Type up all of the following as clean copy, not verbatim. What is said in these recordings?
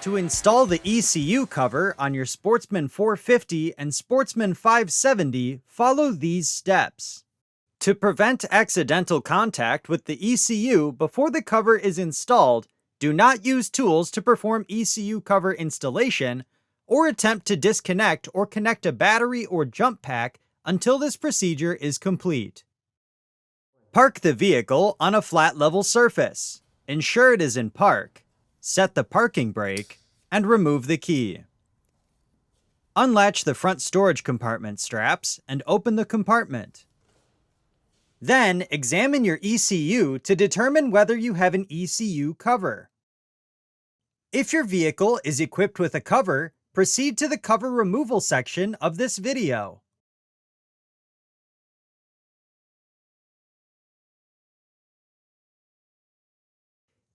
To install the ECU cover on your Sportsman 450 and Sportsman 570, follow these steps. To prevent accidental contact with the ECU before the cover is installed, do not use tools to perform ECU cover installation or attempt to disconnect or connect a battery or jump pack until this procedure is complete. Park the vehicle on a flat level surface. Ensure it is in park. Set the parking brake, and remove the key. Unlatch the front storage compartment straps and open the compartment. Then, examine your ECU to determine whether you have an ECU cover. If your vehicle is equipped with a cover, proceed to the cover removal section of this video.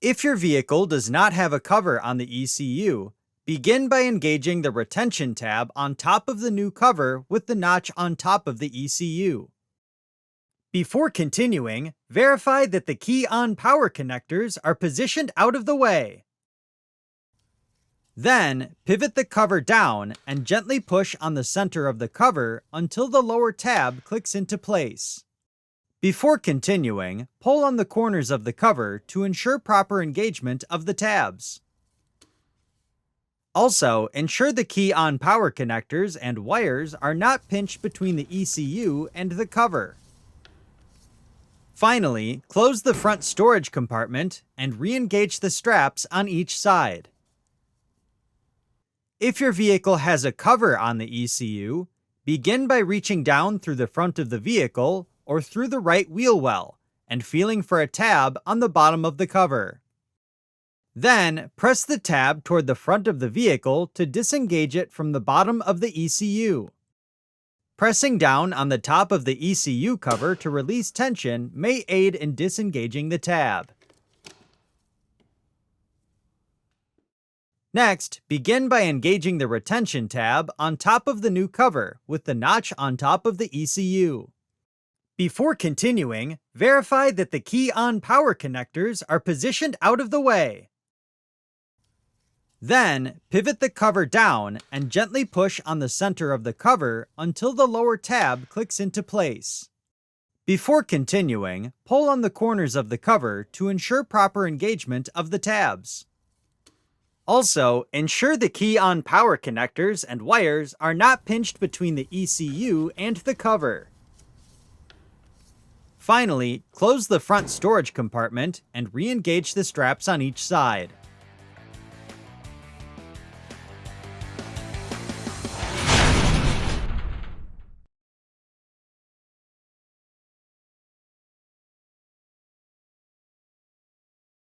If your vehicle does not have a cover on the ECU, begin by engaging the retention tab on top of the new cover with the notch on top of the ECU. Before continuing, verify that the key-on power connectors are positioned out of the way. Then, pivot the cover down and gently push on the center of the cover until the lower tab clicks into place. Before continuing, pull on the corners of the cover to ensure proper engagement of the tabs. Also, ensure the key-on power connectors and wires are not pinched between the ECU and the cover. Finally, close the front storage compartment and re-engage the straps on each side. If your vehicle has a cover on the ECU, begin by reaching down through the front of the vehicle or through the right wheel well and feeling for a tab on the bottom of the cover. Then, press the tab toward the front of the vehicle to disengage it from the bottom of the ECU. Pressing down on the top of the ECU cover to release tension may aid in disengaging the tab. Next, begin by engaging the retention tab on top of the new cover with the notch on top of the ECU. Before continuing, verify that the key-on power connectors are positioned out of the way. Then, pivot the cover down and gently push on the center of the cover until the lower tab clicks into place. Before continuing, pull on the corners of the cover to ensure proper engagement of the tabs. Also, ensure the key-on power connectors and wires are not pinched between the ECU and the cover. Finally, close the front storage compartment and re-engage the straps on each side.